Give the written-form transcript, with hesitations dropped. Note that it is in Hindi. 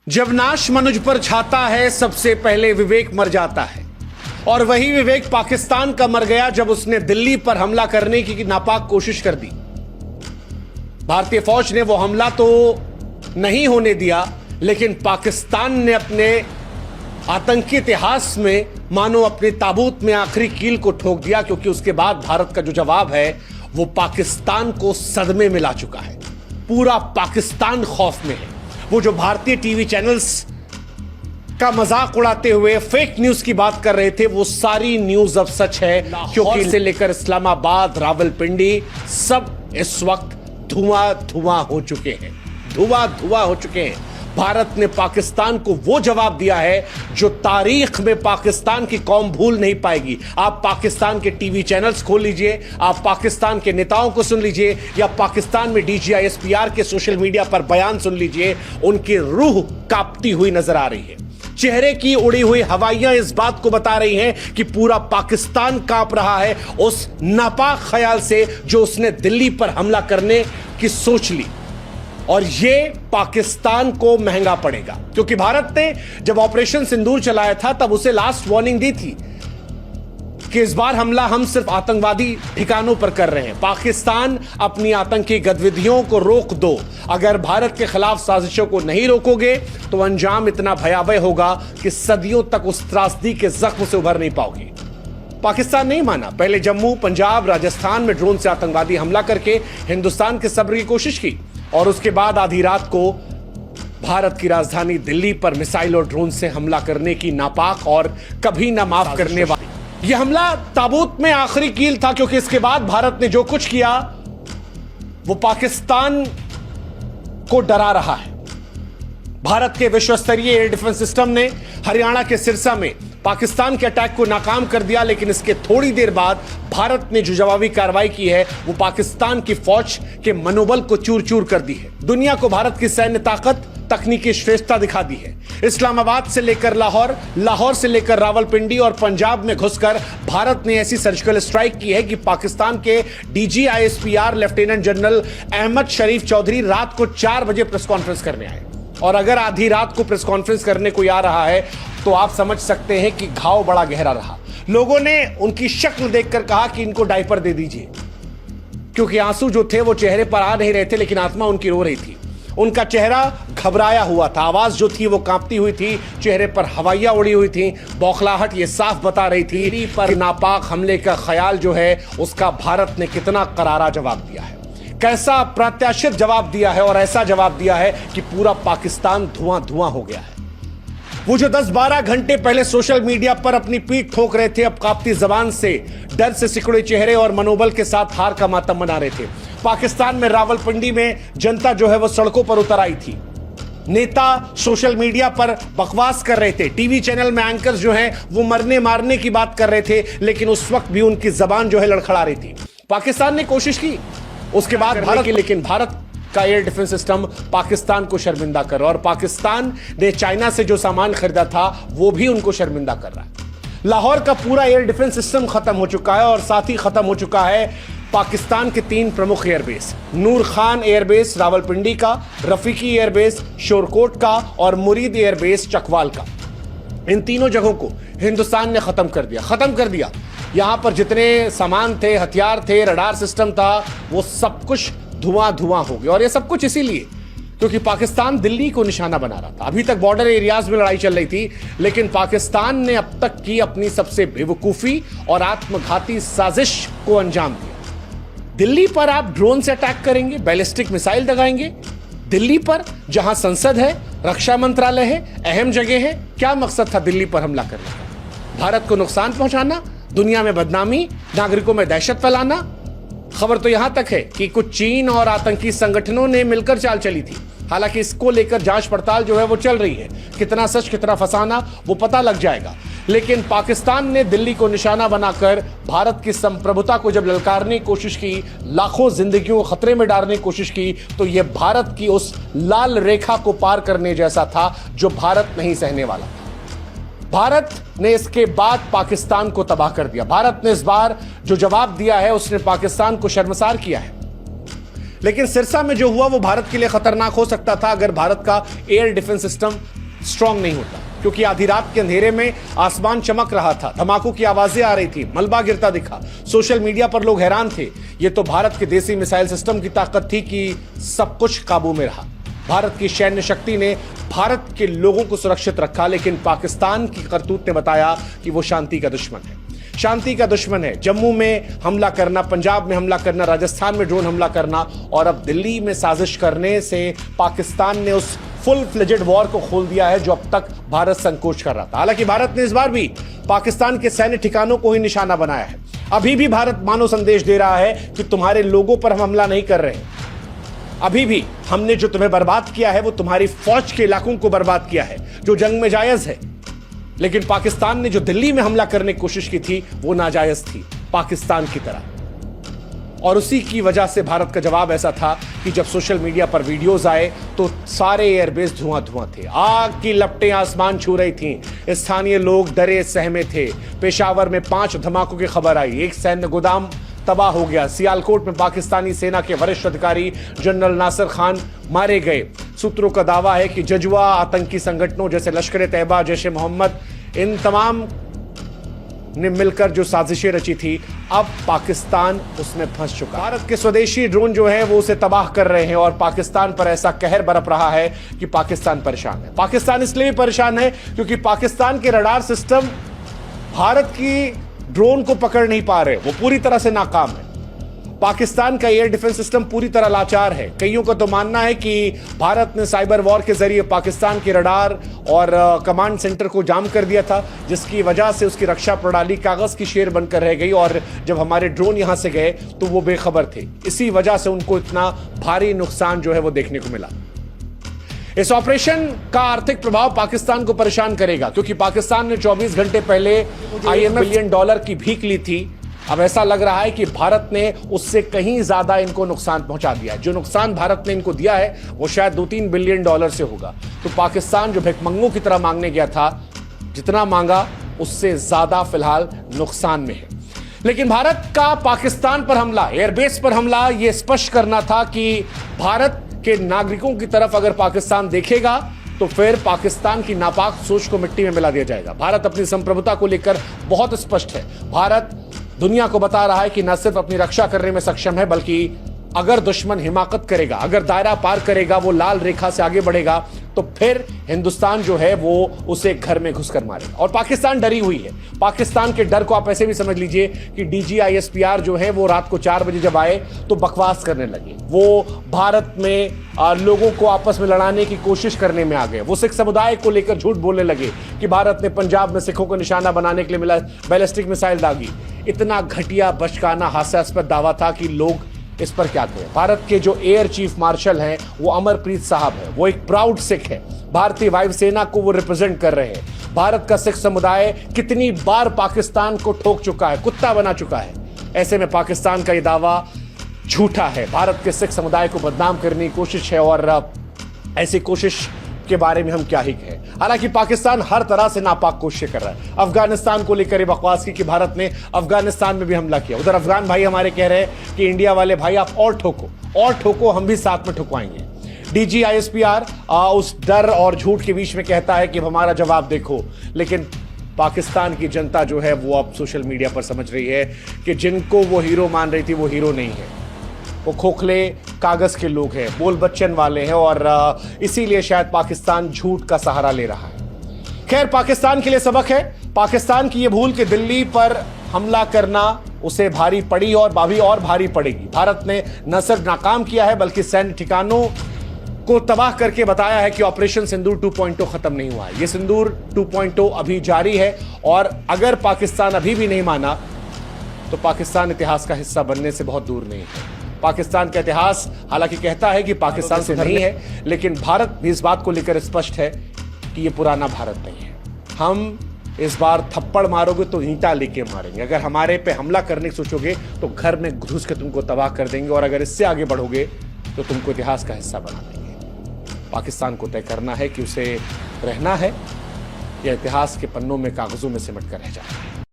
जब नाश मनुज पर छाता है सबसे पहले विवेक मर जाता है। और वही विवेक पाकिस्तान का मर गया जब उसने दिल्ली पर हमला करने की नापाक कोशिश कर दी। भारतीय फौज ने वो हमला तो नहीं होने दिया, लेकिन पाकिस्तान ने अपने आतंकी इतिहास में मानो अपने ताबूत में आखिरी कील को ठोक दिया, क्योंकि उसके बाद भारत का जो जवाब है वो पाकिस्तान को सदमे में ला चुका है। पूरा पाकिस्तान खौफ में है। वो जो भारतीय टीवी चैनल्स का मजाक उड़ाते हुए फेक न्यूज की बात कर रहे थे, वो सारी न्यूज अब सच है, क्योंकि से लेकर इस्लामाबाद, रावलपिंडी सब इस वक्त धुआं धुआं हो चुके हैं, धुआं धुआं हो चुके हैं। भारत ने पाकिस्तान को वो जवाब दिया है जो तारीख में पाकिस्तान की कौम भूल नहीं पाएगी। आप पाकिस्तान के टीवी चैनल्स खोल लीजिए, आप पाकिस्तान के नेताओं को सुन लीजिए, या पाकिस्तान में DGISPR के सोशल मीडिया पर बयान सुन लीजिए, उनकी रूह कांपती हुई नजर आ रही है। चेहरे की उड़ी हुई हवाइयां इस बात को बता रही हैं कि पूरा पाकिस्तान कांप रहा है उस नापाक ख्याल से जो उसने दिल्ली पर हमला करने की सोच ली। और यह पाकिस्तान को महंगा पड़ेगा, क्योंकि भारत ने जब ऑपरेशन सिंदूर चलाया था तब उसे लास्ट वार्निंग दी थी कि इस बार हमला हम सिर्फ आतंकवादी ठिकानों पर कर रहे हैं। पाकिस्तान अपनी आतंकी गतिविधियों को रोक दो। अगर भारत के खिलाफ साजिशों को नहीं रोकोगे तो अंजाम इतना भयावह होगा कि सदियों तक उस त्रासदी के जख्म से उभर नहीं पाओगे। पाकिस्तान नहीं माना। पहले जम्मू, पंजाब, राजस्थान में ड्रोन से आतंकवादी हमला करके हिंदुस्तान के सब्र की कोशिश की, और उसके बाद आधी रात को भारत की राजधानी दिल्ली पर मिसाइल और ड्रोन से हमला करने की नापाक और कभी ना माफ करने वाली यह हमला ताबूत में आखिरी कील था, क्योंकि इसके बाद भारत ने जो कुछ किया वो पाकिस्तान को डरा रहा है। भारत के विश्वस्तरीय एयर डिफेंस सिस्टम ने हरियाणा के सिरसा में पाकिस्तान के अटैक को नाकाम कर दिया, लेकिन इसके थोड़ी देर बाद भारत ने जो जवाबी कार्रवाई की है वो पाकिस्तान की फौज के मनोबल को चूर चूर कर दी है। दुनिया को भारत की सैन्य ताकत, तकनीकी श्रेष्ठता दिखा दी है। इस्लामाबाद से लेकर लाहौर, लाहौर से लेकर रावलपिंडी और पंजाब में घुसकर भारत ने ऐसी सर्जिकल स्ट्राइक की है कि पाकिस्तान के DGISPR लेफ्टिनेंट जनरल अहमद शरीफ चौधरी रात को 4 बजे प्रेस कॉन्फ्रेंस करने आए। और अगर आधी रात को प्रेस कॉन्फ्रेंस करने कोई आ रहा है तो आप समझ सकते हैं कि घाव बड़ा गहरा रहा। लोगों ने उनकी शक्ल देखकर कहा कि इनको डायपर दे दीजिए, क्योंकि आंसू जो थे वो चेहरे पर आ नहीं रहे थे, लेकिन आत्मा उनकी रो रही थी। उनका चेहरा घबराया हुआ था, आवाज जो थी वो कांपती हुई थी, चेहरे पर हवाइयां उड़ी हुई थी, बौखलाहट ये साफ बता रही थी पर नापाक हमले का ख्याल जो है उसका भारत ने कितना करारा जवाब दिया है, कैसा अप्रत्याशित जवाब दिया है, और ऐसा जवाब दिया है कि पूरा पाकिस्तान धुआं धुआं हो गया है। वो जो 10-12 घंटे पहले सोशल मीडिया पर अपनी पीठ ठोक रहे थे, अब कांपती जबान से, डर से सिकुड़े चेहरे और मनोबल के साथ हार का मातम मना रहे थे। पाकिस्तान में रावलपिंडी में जनता जो है वो सड़कों पर उतर आई थी। नेता सोशल मीडिया पर बकवास कर रहे थे, टीवी चैनल में एंकर्स जो हैं वो मरने मारने की बात कर रहे थे, लेकिन उस वक्त भी उनकी जबान जो है लड़खड़ा रही थी। पाकिस्तान ने कोशिश की, उसके बाद भारत की, लेकिन भारत का एयर डिफेंस सिस्टम पाकिस्तान को शर्मिंदा कर रहा है, और पाकिस्तान ने चाइना से जो सामान खरीदा था वो भी उनको शर्मिंदा कर रहा है। लाहौर का पूरा एयर डिफेंस सिस्टम खत्म हो चुका है, और साथ ही खत्म हो चुका है पाकिस्तान के 3 प्रमुख एयरबेस, नूर खान एयरबेस रावलपिंडी का, रफीकी एयरबेस शोरकोट का, और मुरीद एयरबेस चकवाल का। इन तीनों जगहों को हिंदुस्तान ने खत्म कर दिया। यहां पर जितने सामान थे, हथियार थे, रडार सिस्टम था, वो सब कुछ धुआं धुआं हो गया। और ये सब कुछ इसीलिए क्योंकि पाकिस्तान दिल्ली को निशाना बना रहा था। अभी तक बॉर्डर एरियाज में लड़ाई चल रही थी, लेकिन पाकिस्तान ने अब तक की अपनी सबसे बेवकूफी और आत्मघाती साजिश को अंजाम दिया। दिल्ली पर आप ड्रोन से अटैक करेंगे, बैलिस्टिक मिसाइल दगाएंगे दिल्ली पर, जहां संसद है, रक्षा मंत्रालय है, अहम जगह है। क्या मकसद था दिल्ली पर हमला करने का? भारत को नुकसान पहुंचाना, दुनिया में बदनामी, नागरिकों में दहशत फैलाना। खबर तो यहां तक है कि कुछ चीन और आतंकी संगठनों ने मिलकर चाल चली थी। हालांकि इसको लेकर जांच पड़ताल जो है वो चल रही है, कितना सच कितना फसाना वो पता लग जाएगा। लेकिन पाकिस्तान ने दिल्ली को निशाना बनाकर भारत की संप्रभुता को जब ललकारने की कोशिश की, लाखों जिंदगियों को खतरे में डालने की कोशिश की, तो यह भारत की उस लाल रेखा को पार करने जैसा था जो भारत नहीं सहने वाला था। भारत ने इसके बाद पाकिस्तान को तबाह कर दिया। भारत ने इस बार जो जवाब दिया है उसने पाकिस्तान को शर्मसार किया है। लेकिन सिरसा में जो हुआ वो भारत के लिए खतरनाक हो सकता था अगर भारत का एयर डिफेंस सिस्टम स्ट्रांग नहीं होता, क्योंकि आधी रात के अंधेरे में आसमान चमक रहा था, धमाकों की आवाजें आ रही थी, मलबा गिरता दिखा, सोशल मीडिया पर लोग हैरान थे। ये तो भारत के देसी मिसाइल सिस्टम की ताकत थी कि सब कुछ काबू में रहा। भारत की सैन्य शक्ति ने भारत के लोगों को सुरक्षित रखा, लेकिन पाकिस्तान की करतूत ने बताया कि वो शांति का दुश्मन है। शांति का दुश्मन है। जम्मू में हमला करना, पंजाब में हमला करना, राजस्थान में ड्रोन हमला करना और अब दिल्ली में साजिश करने से पाकिस्तान ने उस फुल फ्लेजेड वॉर को खोल दिया है जो अब तक भारत संकोच कर रहा था। हालांकि भारत ने इस बार भी पाकिस्तान के सैन्य ठिकानों को ही निशाना बनाया है। अभी भी भारत मानो संदेश दे रहा है कि तुम्हारे लोगों पर हम हमला नहीं कर रहे। अभी भी हमने जो तुम्हें बर्बाद किया है वो तुम्हारी फौज के इलाकों को बर्बाद किया है जो जंग में जायज है। लेकिन पाकिस्तान ने जो दिल्ली में हमला करने की कोशिश की थी वो नाजायज थी, पाकिस्तान की तरह। और उसी की वजह से भारत का जवाब ऐसा था कि जब सोशल मीडिया पर वीडियोस आए तो सारे एयरबेस धुआं धुआं थे, आग की लपटें आसमान छू रही थीं, स्थानीय लोग डरे सहमे थे। पेशावर में 5 धमाकों की खबर आई, एक सैन्य गोदाम तबाह हो गया। सियालकोट में पाकिस्तानी सेना के वरिष्ठ अधिकारी जनरल नासिर खान मारे गए। सूत्रों का दावा है कि जजुआ आतंकी संगठनों जैसे लश्कर तैयबा, जैश ए मोहम्मद, इन तमाम ने मिलकर जो साजिशें रची थी, अब पाकिस्तान उसमें फंस चुका। भारत के स्वदेशी ड्रोन जो है वो उसे तबाह कर रहे हैं और पाकिस्तान पर ऐसा कहर बरप रहा है कि पाकिस्तान परेशान है। पाकिस्तान इसलिए भी परेशान है क्योंकि पाकिस्तान के रडार सिस्टम भारत की ड्रोन को पकड़ नहीं पा रहे, वो पूरी तरह से नाकाम है। पाकिस्तान का एयर डिफेंस सिस्टम पूरी तरह लाचार है। कईयों का तो मानना है कि भारत ने साइबर वॉर के जरिए पाकिस्तान के रडार और कमांड सेंटर को जाम कर दिया था, जिसकी वजह से उसकी रक्षा प्रणाली कागज की शेर बनकर रह गई और जब हमारे ड्रोन यहां से गए तो वो बेखबर थे। इसी वजह से उनको इतना भारी नुकसान जो है वो देखने को मिला। इस ऑपरेशन का आर्थिक प्रभाव पाकिस्तान को परेशान करेगा, क्योंकि पाकिस्तान ने 24 घंटे पहले IMF बिलियन डॉलर की भीख ली थी। अब ऐसा लग रहा है कि भारत ने उससे कहीं ज्यादा इनको नुकसान पहुंचा दिया। जो नुकसान भारत ने इनको दिया है वो शायद 2-3 बिलियन डॉलर से होगा। तो पाकिस्तान जो भिखमंगों की तरह मांगने गया था, जितना मांगा उससे ज्यादा फिलहाल नुकसान में है। लेकिन भारत का पाकिस्तान पर हमला, एयरबेस पर हमला, यह स्पष्ट करना था कि भारत के नागरिकों की तरफ अगर पाकिस्तान देखेगा तो फिर पाकिस्तान की नापाक सोच को मिट्टी में मिला दिया जाएगा। भारत अपनी संप्रभुता को लेकर बहुत स्पष्ट है। भारत दुनिया को बता रहा है कि न सिर्फ अपनी रक्षा करने में सक्षम है, बल्कि अगर दुश्मन हिमाकत करेगा, अगर दायरा पार करेगा, वो लाल रेखा से आगे बढ़ेगा, तो फिर हिंदुस्तान जो है वो उसे घर में घुसकर मारेगा। और पाकिस्तान डरी हुई है। पाकिस्तान के डर को आप ऐसे भी समझ लीजिए कि DGISPR जो है वो रात को 4 बजे जब आए तो बकवास करने लगे। वो भारत में लोगों को आपस में लड़ाने की कोशिश करने में आ गए। वो सिख समुदाय को लेकर झूठ बोलने लगे कि भारत ने पंजाब में सिखों को निशाना बनाने के लिए बैलिस्टिक मिसाइल दागी। इतना घटिया, बचकाना, हास्यास्पद दावा था कि लोग इस पर क्या करें। भारत के जो एयर चीफ मार्शल हैं वो अमरप्रीत साहब है, वो एक प्राउड सिख है। भारतीय वायुसेना को वो रिप्रेजेंट कर रहे हैं। भारत का सिख समुदाय कितनी बार पाकिस्तान को ठोक चुका है, कुत्ता बना चुका है। ऐसे में पाकिस्तान का ये दावा झूठा है। भारत के सिख समुदाय को बदनाम करने की कोशिश है और ऐसी कोशिश के बारे में हम क्या ही कहें। हालांकि पाकिस्तान हर तरह से नापाक कोशिश कर रहा है। अफगानिस्तान को लेकर बकवास की कि भारत ने अफगानिस्तान में भी हमला किया। उधर अफगान भाई हमारे कह रहे हैं कि इंडिया वाले भाई आप और ठोको, हम भी साथ में ठुकवाएंगे। DGISPR उस डर और झूठ के बीच में कहता है कि हमारा जवाब देखो, लेकिन पाकिस्तान की जनता जो है वो अब सोशल मीडिया पर समझ रही है कि जिनको वो हीरो मान रही थी वो हीरो नहीं है, वो खोखले कागज के लोग हैं, बोल बच्चन वाले हैं और इसीलिए शायद पाकिस्तान झूठ का सहारा ले रहा है। खैर, पाकिस्तान के लिए सबक है। पाकिस्तान की ये भूल कि दिल्ली पर हमला करना उसे भारी पड़ी और भारी पड़ेगी। भारत ने न सिर्फ नाकाम किया है बल्कि सैन्य ठिकानों को तबाह करके बताया है कि ऑपरेशन सिंदूर 2.0 खत्म नहीं हुआ है। ये सिंदूर 2.0 अभी जारी है और अगर पाकिस्तान अभी भी नहीं माना तो पाकिस्तान इतिहास का हिस्सा बनने से बहुत दूर नहीं है। पाकिस्तान का इतिहास हालांकि कहता है कि पाकिस्तान से नहीं है, लेकिन भारत भी इस बात को लेकर स्पष्ट है कि ये पुराना भारत नहीं है। हम इस बार थप्पड़ मारोगे तो ईंटा लेके मारेंगे। अगर हमारे पे हमला करने की सोचोगे तो घर में घुस के तुमको तबाह कर देंगे और अगर इससे आगे बढ़ोगे तो तुमको इतिहास का हिस्सा बना देंगे। पाकिस्तान को तय करना है कि उसे रहना है या इतिहास के पन्नों में, कागजों में सिमट कर रह जाना है।